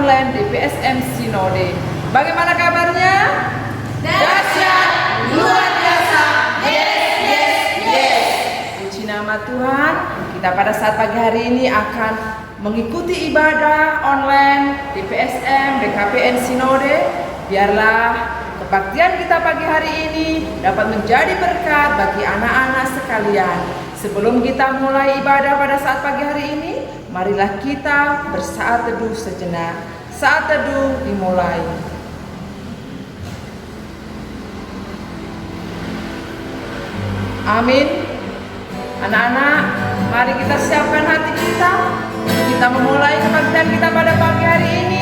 online DPSM Sinode. Bagaimana kabarnya? Dahsyat, luar biasa, yes. Puji nama Tuhan, kita pada saat pagi hari ini akan mengikuti ibadah online DPSM BKPN Sinode. Biarlah kebaktian kita pagi hari ini dapat menjadi berkat bagi anak-anak sekalian. Sebelum kita mulai ibadah pada saat pagi hari ini, marilah kita bersaat teduh sejenak. Saat teduh dimulai. Amin. Anak-anak, mari kita siapkan hati kita untuk kita memulai kebaktian kita pada pagi hari ini.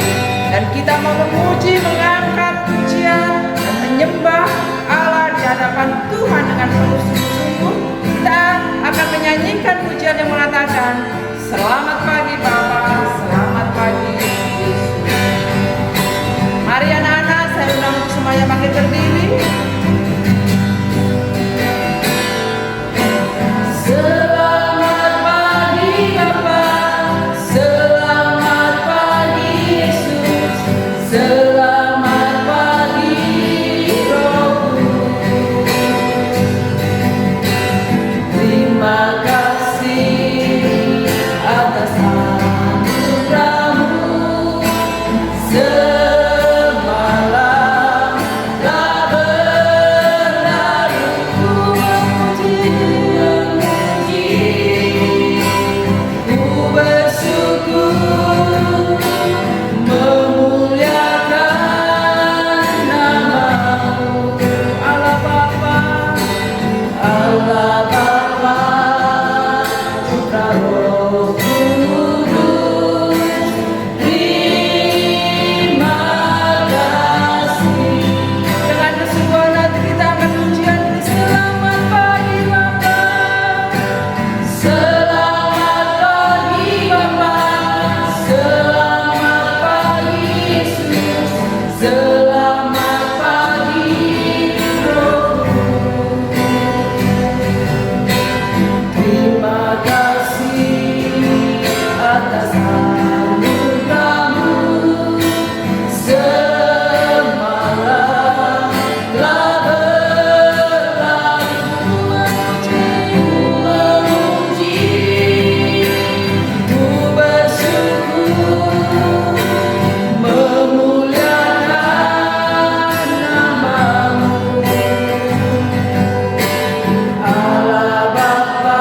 Dan kita mau memuji, mengangkat pujian dan menyembah Allah di hadapan Tuhan dengan penuh sungguh-sungguh. Kita akan menyanyikan pujian yang mengatakan, selamat pagi Bapa, selamat pagi Yesus. Mari anak-anak, saya undang untuk semuanya bangkit berdiri. Selamat pagi Bapa, selamat pagi Yesus, selamat pagi Rohku. Terima kasih atas anugerah-Mu. Semalam telah berlalu, ku memuji, ku bersyukur, memuliakan nama-Mu. Allah Bapa, Allah Bapa, Putra Roh Kudus. Terima kasih. Dengan kesungguhan hati kita akan pujian ini. Selamat pagi Bapa, selamat pagi Bapa, selamat pagi Yesus, selamat pagi Rohku. Terima kasih atas anugerah-Mu. Semalam telah berlalu, memuji, ku bersyukur, memuliakan nama-Mu. Allah Bapa,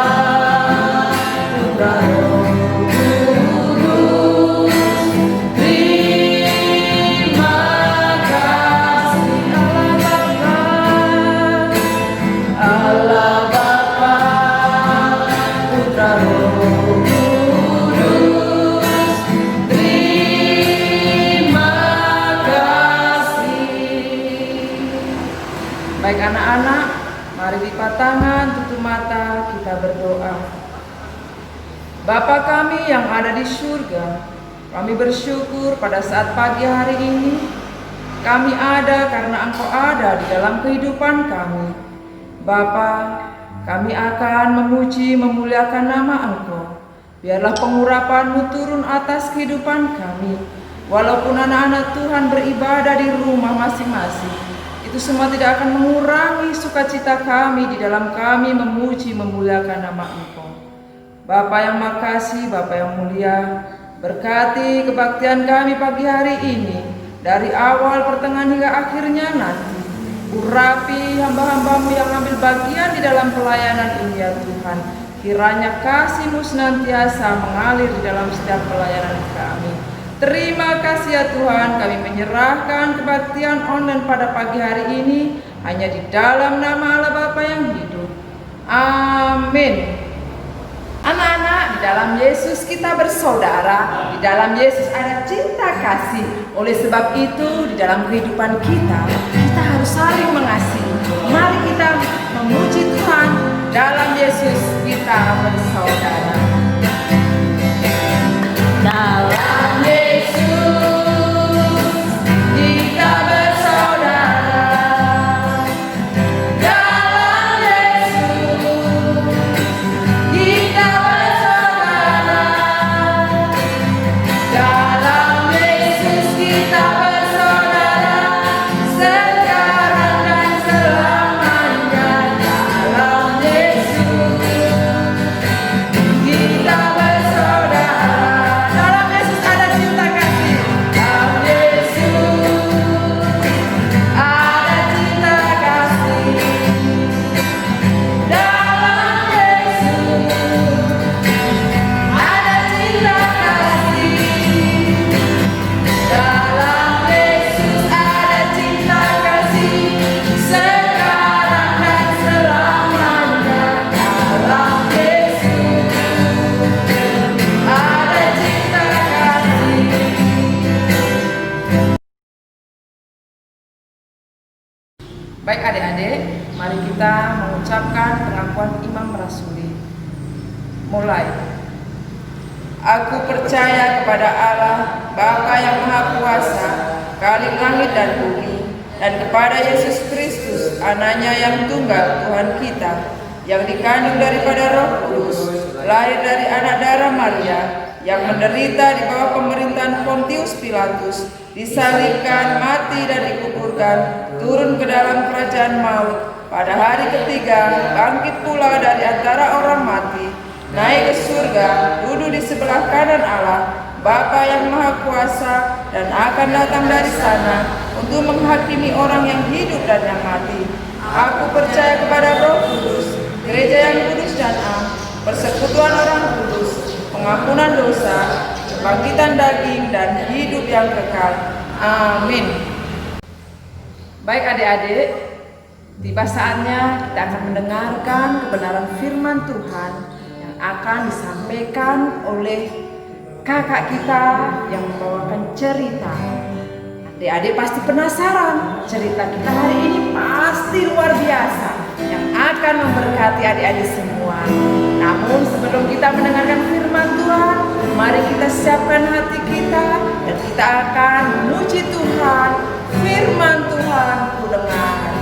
Putra Roh Kudus. Terima kasih Allah Bapa, Putra Roh Kudus. Terima kasih. Baik anak-anak, mari lipat tangan, tutup mata, kita berdoa. Bapa kami yang ada di surga, kami bersyukur pada saat pagi hari ini kami ada karena Engkau ada di dalam kehidupan kami. Bapa, kami akan memuji, memuliakan nama Engkau. Biarlah pengurapan-Mu turun atas kehidupan kami. Walaupun anak-anak Tuhan beribadah di rumah masing-masing, itu semua tidak akan mengurangi sukacita kami di dalam kami memuji, memuliakan nama Engkau. Bapa yang makasih, Bapa yang mulia, berkati kebaktian kami pagi hari ini, dari awal, pertengahan hingga akhirnya nanti. Urapi hamba-hamba-Mu yang ambil bagian di dalam pelayanan ini ya Tuhan. Kiranya kasih-Mu senantiasa mengalir di dalam setiap pelayanan kami. Terima kasih ya Tuhan, kami menyerahkan kebaktian online pada pagi hari ini hanya di dalam nama Allah Bapa yang hidup. Amin. Anak-anak, di dalam Yesus kita bersaudara, di dalam Yesus ada cinta kasih. Oleh sebab itu, di dalam kehidupan kita harus saling mengasihi. Mari kita memuji Tuhan, dalam Yesus kita bersaudara. Dalam Yesus kita bersaudara. Dalam Yesus kita bersaudara. Dalam Yesus Baik adik-adik, mari kita mengucapkan pengakuan imam rasuli. Mulai. Aku percaya kepada Allah, Bapa yang Maha Kuasa, Khalik langit dan bumi, dan kepada Yesus Kristus, Anaknya yang tunggal, Tuhan kita, yang dikandung daripada Roh Kudus, lahir dari anak darah Maria, yang menderita di bawah pemerintahan Pontius Pilatus, disalibkan, mati dan dikuburkan, turun ke dalam kerajaan maut, pada hari ketiga bangkit pula dari antara orang mati, naik ke surga, duduk di sebelah kanan Allah, Bapa yang Maha Kuasa, dan akan datang dari sana untuk menghakimi orang yang hidup dan yang mati. Aku percaya kepada Roh Kudus, gereja yang kudus dan am, persekutuan orang kudus, pengampunan dosa, kebangkitan daging, dan hidup yang kekal. Amin. Baik adik-adik, tiba saatnya kita akan mendengarkan kebenaran firman Tuhan yang akan disampaikan oleh kakak kita yang membawakan cerita. Adik-adik pasti penasaran, cerita kita hari ini pasti luar biasa yang akan memberkati adik-adik semua. Namun sebelum kita mendengarkan firman Tuhan, mari kita siapkan hati kita dan kita akan memuji Tuhan. Firman Tuhan ku dengar.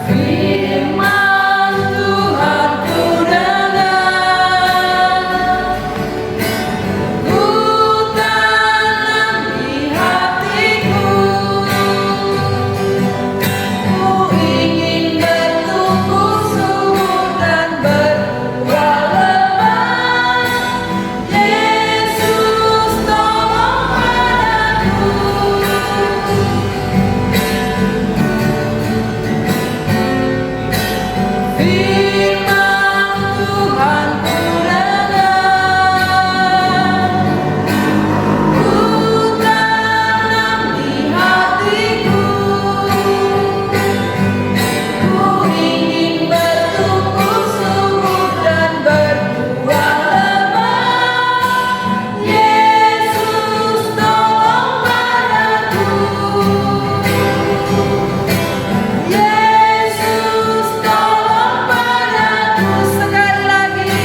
Firman Tuhan ku dengar, ku tanam di hatiku, ku ingin bertumbuh subur dan berbuah lebat. Yesus tolong padaku. Firman Tuhan ku dengar, ku tanam di hatiku, ku ingin bertumbuh subur dan berbuah lebat. Yesus tolong padaku. Yesus tolong padaku. Sekali lagi.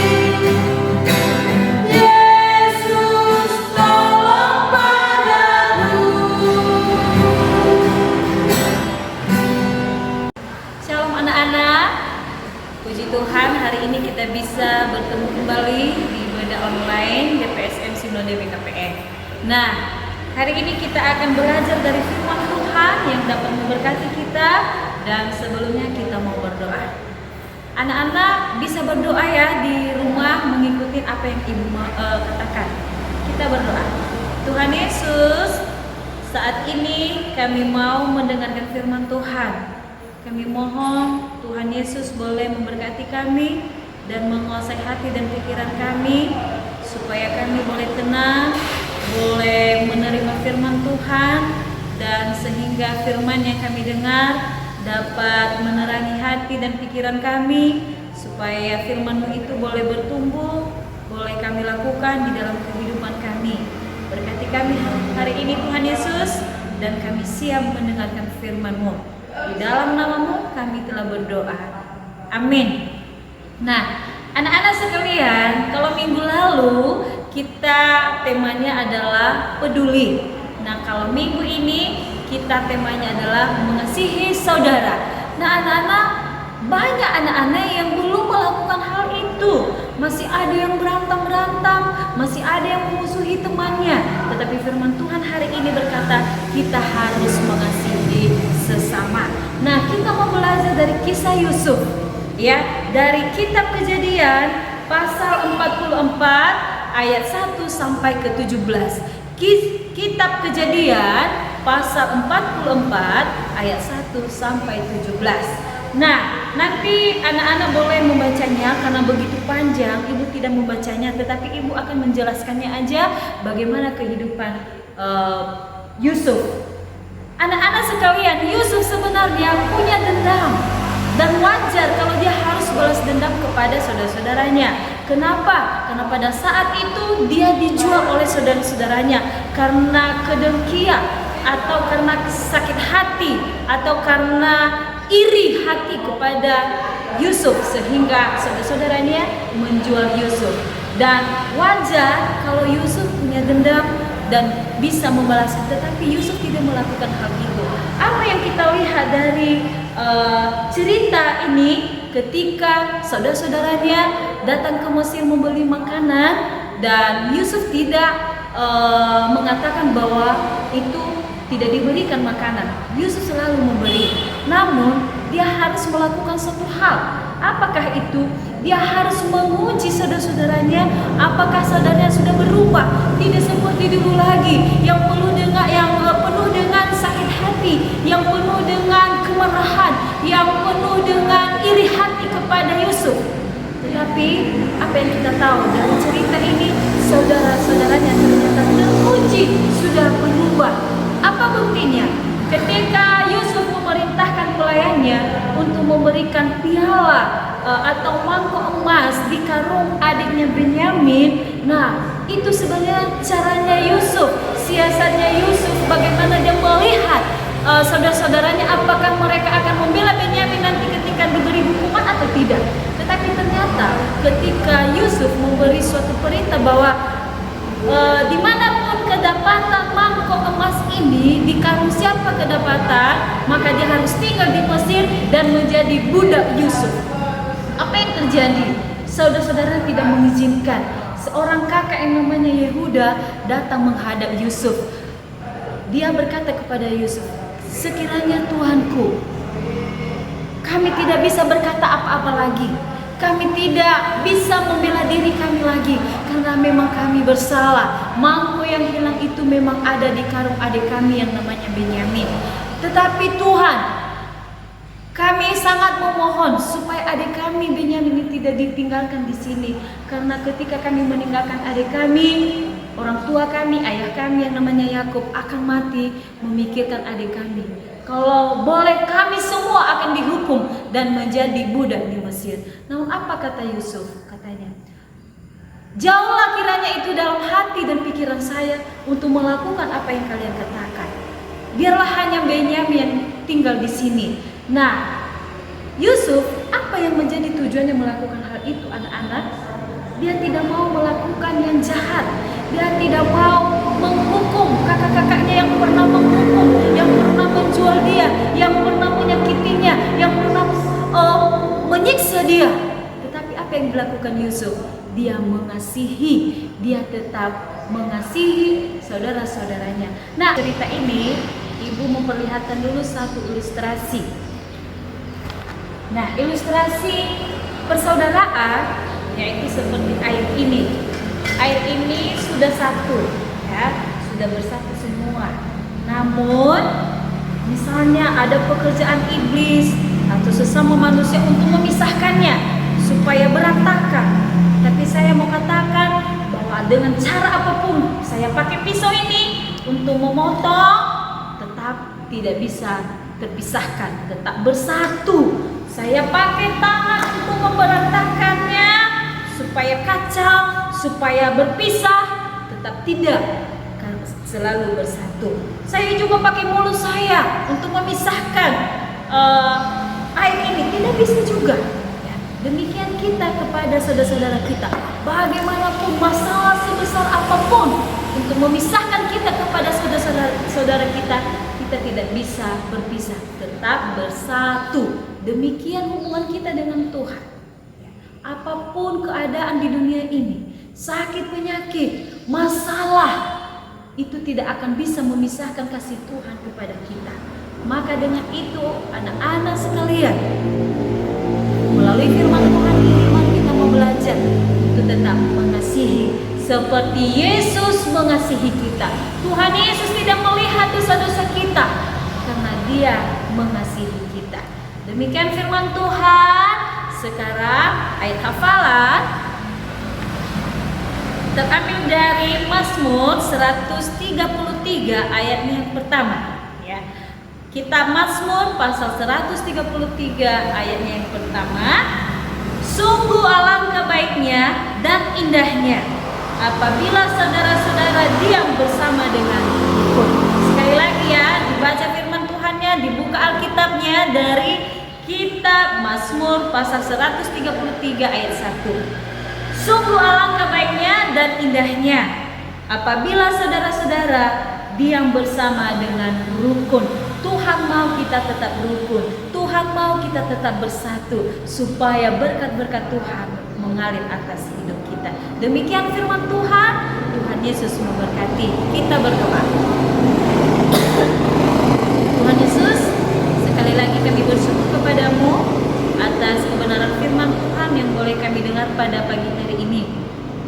Yesus tolong padaku. Shalom anak-anak. Puji Tuhan, hari ini kita bisa bertemu kembali di ibadah online DPSM Sinode BKPN. Nah, hari ini kita akan belajar dari firman Tuhan yang dapat memberkati kita, dan sebelumnya kita mau berdoa. Anak-anak bisa berdoa ya di rumah mengikuti apa yang Ibu katakan. Kita berdoa. Tuhan Yesus, saat ini kami mau mendengarkan firman Tuhan. Kami mohon Tuhan Yesus boleh memberkati kami dan menguasai hati dan pikiran kami, supaya kami boleh tenang, boleh menerima firman Tuhan, dan sehingga firman yang kami dengar dapat menerangi hati dan pikiran kami, supaya firman-Mu itu boleh bertumbuh, boleh kami lakukan di dalam kehidupan kami. Berkati kami hari ini Tuhan Yesus, dan kami siap mendengarkan firman-Mu. Di dalam nama-Mu kami telah berdoa. Amin. Nah, anak-anak sekalian, kalau minggu lalu kita temanya adalah peduli. Nah, kalau minggu ini kita temanya adalah mengasihi saudara. Nah, anak-anak, banyak anak-anak yang belum melakukan hal itu. Masih ada yang berantem-berantem, masih ada yang memusuhi temannya. Tetapi firman Tuhan hari ini berkata, kita harus mengasihi sesama. Nah, kita mau belajar dari kisah Yusuf, ya, dari kitab Kejadian pasal 44 ayat 1 sampai ke 17. Kitab Kejadian pasal 44 ayat 1 sampai 17. Nah, nanti anak-anak boleh membacanya karena begitu panjang, Ibu tidak membacanya, tetapi Ibu akan menjelaskannya aja bagaimana kehidupan Yusuf. Anak-anak sekalian, Yusuf sebenarnya punya dendam, dan wajar kalau dia harus balas dendam kepada saudara-saudaranya. Kenapa? Karena pada saat itu dia dijual oleh saudara-saudaranya karena kedengkian. atau karena sakit hati atau karena iri hati kepada Yusuf sehingga saudara-saudaranya menjual Yusuf. Dan wajar kalau Yusuf punya dendam dan bisa membalaskan, tetapi Yusuf tidak melakukan hal itu. Apa yang kita lihat dari cerita ini, ketika saudara-saudaranya datang ke Mesir membeli makanan dan Yusuf tidak mengatakan bahwa itu tidak diberikan makanan. Yusuf selalu memberi, namun dia harus melakukan satu hal. Apakah itu? Dia harus menguji saudara-saudaranya, apakah saudaranya sudah berubah, tidak seperti dulu lagi, yang penuh dengan sakit hati, yang penuh dengan kemarahan, yang penuh dengan iri hati kepada Yusuf. Tetapi apa yang kita tahu dari cerita ini, saudara-saudaranya ternyata teruji sudah berubah. Apa buktinya? Ketika Yusuf memerintahkan pelayannya untuk memberikan piala atau mangkok emas di karung adiknya Benyamin, nah itu sebenarnya caranya Yusuf, siasatnya Yusuf, bagaimana dia melihat saudara-saudaranya, apakah mereka akan membela Benyamin nanti ketika diberi hukuman atau tidak. Tetapi ternyata ketika Yusuf memberi suatu perintah bahwa dimanapun kedapatan mangkok emas ini, di karung siapa kedapatan, maka dia harus tinggal di Mesir dan menjadi budak Yusuf. Apa yang terjadi? Saudara-saudara tidak mengizinkan seorang kakak yang namanya Yehuda datang menghadap Yusuf. Dia berkata kepada Yusuf, sekiranya Tuanku, kami tidak bisa berkata apa-apa lagi, kami tidak bisa membela diri kami lagi, karena memang kami bersalah. Mangkok yang hilang itu memang ada di karung adik kami yang namanya Benyamin. Tetapi Tuhan, kami sangat memohon supaya adik kami Benyamin ini tidak ditinggalkan di sini, karena ketika kami meninggalkan adik kami, orang tua kami, ayah kami yang namanya Yakub akan mati memikirkan adik kami. Kalau boleh kami semua akan dihukum dan menjadi budak di Mesir. Namun apa kata Yusuf? Katanya, jauhlah kiranya itu dalam hati dan pikiran saya untuk melakukan apa yang kalian katakan. Biarlah hanya Benyamin yang tinggal di sini. Nah, Yusuf, apa yang menjadi tujuannya melakukan hal itu, anak-anak? Dia tidak mau melakukan yang jahat. Dia tidak mau menghukum kakak-kakaknya yang pernah menghukum, yang pernah menjual dia, yang pernah menyakitinya, yang pernah menyiksa dia. Tetapi apa yang dilakukan Yusuf? Dia mengasihi, dia tetap mengasihi saudara-saudaranya. Nah, cerita ini ibu memperlihatkan dulu satu ilustrasi. Nah, ilustrasi persaudaraan yaitu seperti air ini. Air ini sudah satu, ya, sudah bersatu semua. Namun, misalnya ada pekerjaan iblis atau sesama manusia untuk memisahkannya supaya berantakan. Tapi saya mau katakan bahwa dengan cara apapun, saya pakai pisau ini untuk memotong, tetap tidak bisa terpisahkan, tetap bersatu. Saya pakai tangan untuk memberantakannya supaya kacau, supaya berpisah, tetap tidak, karena selalu bersatu. Saya juga pakai mulut saya untuk memisahkan air ini, tidak bisa juga. Ya, demikian kita kepada saudara-saudara kita. Bagaimanapun masalah sebesar apapun, untuk memisahkan kita kepada saudara-saudara kita, kita tidak bisa berpisah, tetap bersatu. Demikian hubungan kita dengan Tuhan. Apapun keadaan di dunia ini, sakit, penyakit, masalah, itu tidak akan bisa memisahkan kasih Tuhan kepada kita. Maka dengan itu, anak-anak sekalian, melalui firman Tuhan ini, mari kita mau belajar untuk tetap mengasihi seperti Yesus mengasihi kita. Tuhan Yesus tidak melihat dosa-dosa kita, karena Dia mengasihi kita. Demikian firman Tuhan. Sekarang ayat hafalan terambil dari Mazmur 133 ayatnya yang pertama, ya. Kitab Mazmur pasal 133 ayatnya yang pertama. Sungguh alangkah baiknya dan indahnya apabila saudara-saudara diam bersama dengan rukun. Sekali Sekali lagi ya, dibaca firman Tuhannya, dibuka Alkitabnya dari kitab Mazmur pasal 133 ayat 1. Sungguh alangkah baiknya dan indahnya apabila saudara-saudara diam bersama dengan rukun. Tuhan mau kita tetap rukun, Tuhan mau kita tetap bersatu, supaya berkat-berkat Tuhan mengalir atas hidup kita. Demikian firman Tuhan. Tuhan Yesus memberkati. Kita berdoa. Tuhan Yesus, sekali lagi kami bersyukur kepadamu atas kebenaran firman Tuhan yang boleh kami dengar pada pagi hari ini.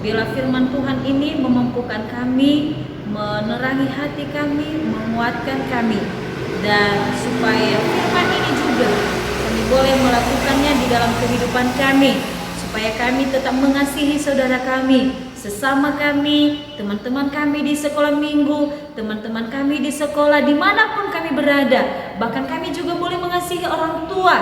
Bila firman Tuhan ini memampukan kami, menerangi hati kami, menguatkan kami, dan supaya firman ini juga kami boleh melakukannya di dalam kehidupan kami, supaya kami tetap mengasihi saudara kami, sesama kami, teman-teman kami di sekolah minggu, teman-teman kami di sekolah, dimanapun kami berada. Bahkan kami juga boleh mengasihi orang tua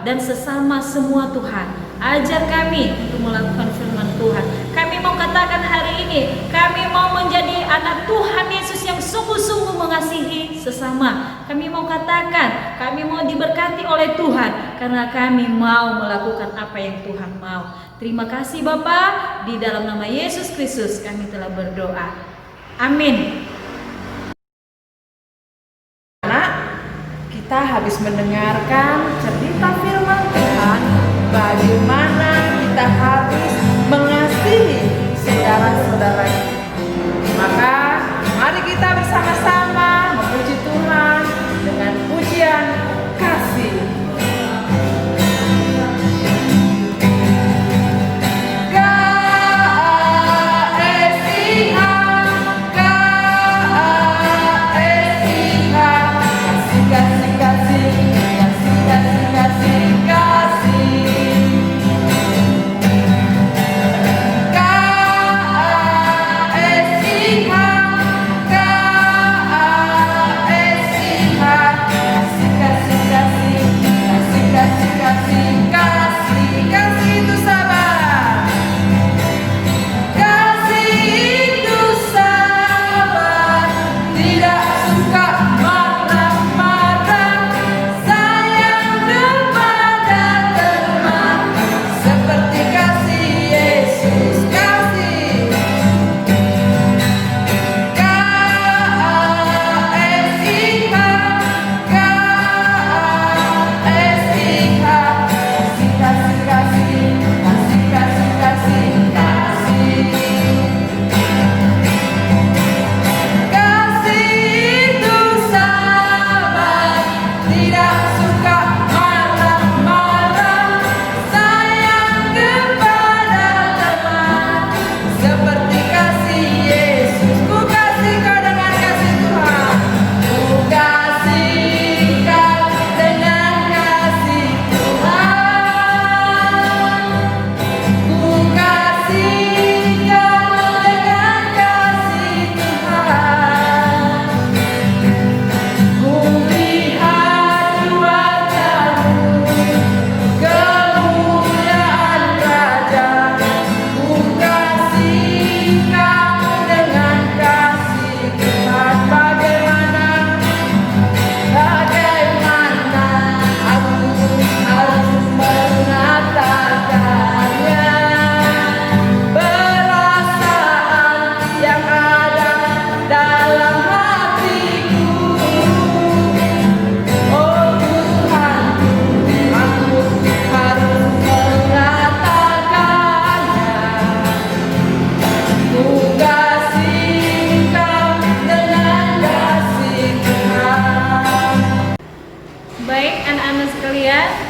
dan sesama semua. Tuhan, ajar kami untuk melakukan firman Tuhan. Kami mau katakan hari ini, kami mau menjadi anak Tuhan Yesus yang sungguh-sungguh mengasihi sesama. Kami mau katakan, kami mau diberkati oleh Tuhan karena kami mau melakukan apa yang Tuhan mau. Terima kasih Bapa, di dalam nama Yesus Kristus kami telah berdoa. Amin. Anak, kita habis mendengarkan cerita firman Tuhan, bagaimana kita harus mengasihi saudara-saudara kita. Maka mari kita bersama-sama memuji Tuhan dengan pujian kasih.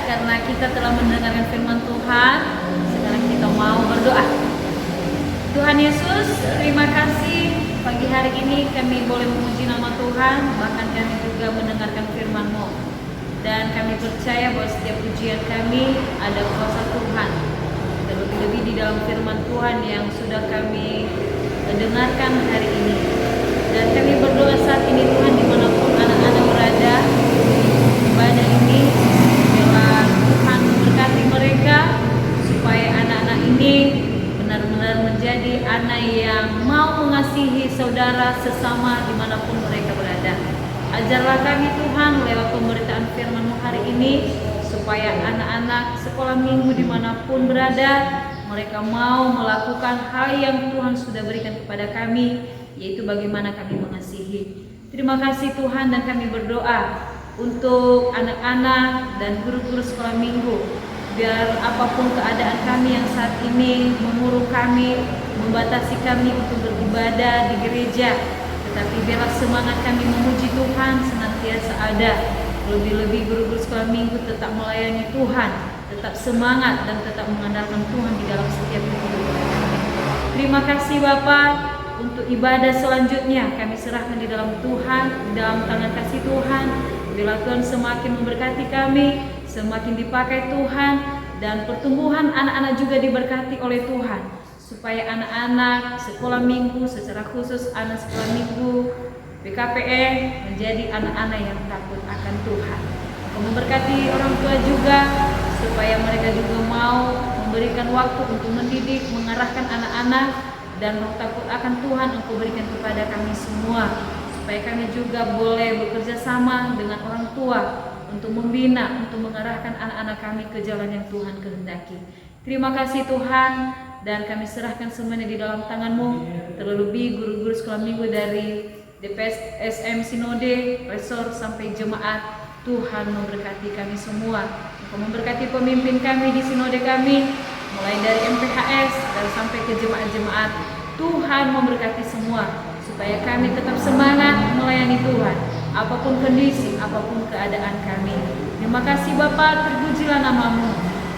Karena kita telah mendengarkan firman Tuhan, sekarang kita mau berdoa. Tuhan Yesus, terima kasih pagi hari ini kami boleh memuji nama Tuhan, bahkan kami juga mendengarkan firman-Mu. Dan kami percaya bahwa setiap pujian kami ada kuasa Tuhan, terlebih-lebih di dalam firman Tuhan yang sudah kami dengarkan hari ini. Dan kami berdoa saat ini Tuhan, dimanapun anak-anak berada di ibadah ini, biarlah Tuhan memberkati mereka, supaya anak-anak ini benar-benar menjadi anak yang mau mengasihi saudara sesama dimanapun mereka berada. Ajarlah kami Tuhan lewat pemberitaan firman-Mu hari ini, supaya anak-anak sekolah minggu dimanapun berada, mereka mau melakukan hal yang Tuhan sudah berikan kepada kami, yaitu bagaimana kami mengasihi. Terima kasih Tuhan, dan kami berdoa untuk anak-anak dan guru-guru sekolah minggu, biar apapun keadaan kami yang saat ini mengurung kami, membatasi kami untuk beribadah di gereja, tetapi biarlah semangat kami memuji Tuhan senantiasa ada. Lebih-lebih guru-guru sekolah minggu tetap melayani Tuhan, tetap semangat dan tetap mengandalkan Tuhan di dalam setiap kehidupan kami. Terima kasih Bapa. Untuk ibadah selanjutnya kami serahkan di dalam Tuhan, di dalam tangan kasih Tuhan. Bila Tuhan semakin memberkati kami, semakin dipakai Tuhan, dan pertumbuhan anak-anak juga diberkati oleh Tuhan, supaya anak-anak sekolah minggu, secara khusus anak sekolah minggu BKPN menjadi anak-anak yang takut akan Tuhan. Engkau memberkati orang tua juga, supaya mereka juga mau memberikan waktu untuk mendidik, mengarahkan anak-anak, dan roh takut akan Tuhan Engkau berikan kepada kami semua, supaya kami juga boleh bekerja sama dengan orang tua untuk membina, untuk mengarahkan anak-anak kami ke jalan yang Tuhan kehendaki. Terima kasih Tuhan, dan kami serahkan semuanya di dalam tangan-Mu, terlebih guru-guru sekolah minggu dari DPSM Sinode, Resor sampai jemaat. Tuhan memberkati kami semua. Engkau memberkati pemimpin kami di sinode kami, mulai dari MPHS dan sampai ke jemaat-jemaat. Tuhan memberkati semua, supaya kami tetap semangat melayani Tuhan, apapun kondisi, apapun keadaan kami. Terima kasih Bapa, terpujilah nama-Mu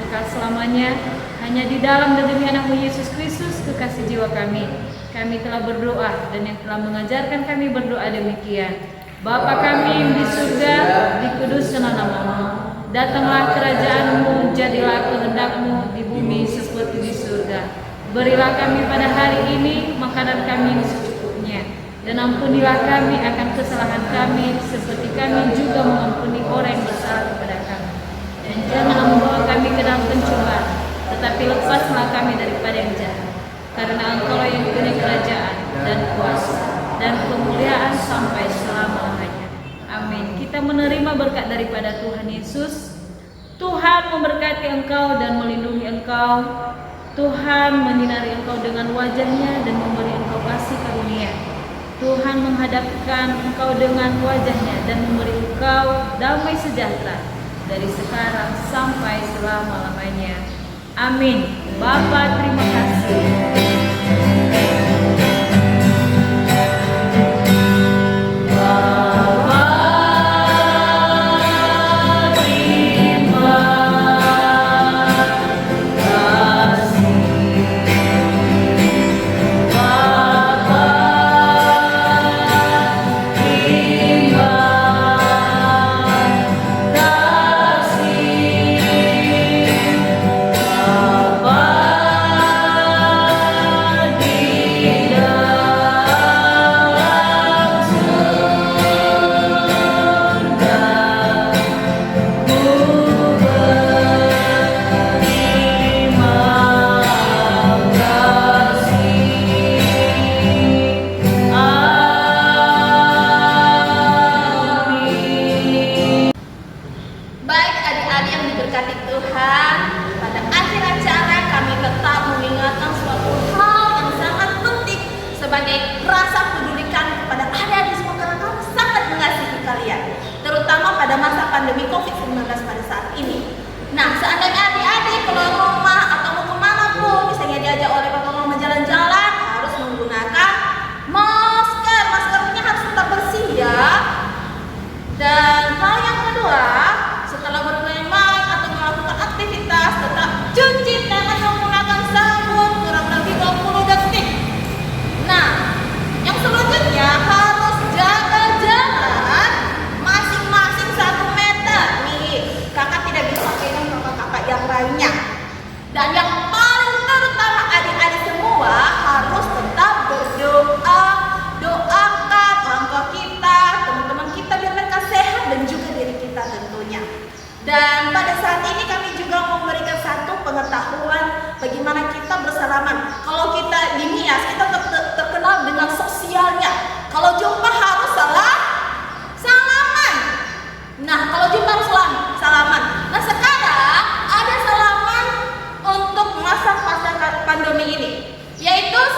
kekal selamanya. Hanya di dalam dan demi anak-Mu Yesus Kristus, kekasih jiwa kami telah berdoa, dan yang telah mengajarkan kami berdoa demikian. Bapa kami yang di surga, dikuduskanlah nama-Mu. Datanglah kerajaan-Mu, jadilah kehendak-Mu di bumi seperti di surga. Berilah kami pada hari ini makanan kami yang secukupnya, dan ampunilah kami akan kesalahan kami, seperti kami juga mengampuni orang yang bersalah kepada kami. Dan jangan membawa kami ke dalam pencobaan, tetapi lepaslah kami daripada yang jahat. Karena Engkau yang punya kerajaan dan kuasa dan kemuliaan sampai selama-lamanya. Amin. Kita menerima berkat daripada Tuhan Yesus. Tuhan memberkati engkau dan melindungi engkau. Tuhan menyinari engkau dengan wajahnya dan memberi engkau kasih karunia. Tuhan menghadapkan engkau dengan wajahnya dan memberi engkau damai sejahtera dari sekarang sampai selama-lamanya. Amin. Bapa, terima kasih.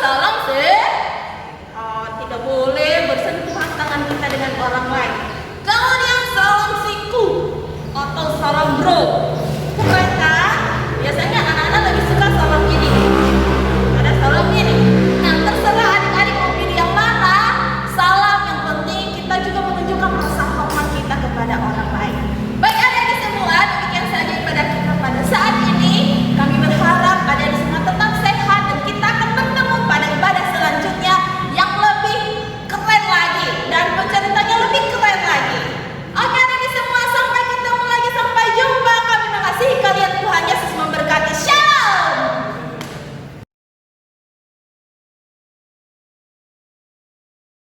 Tolong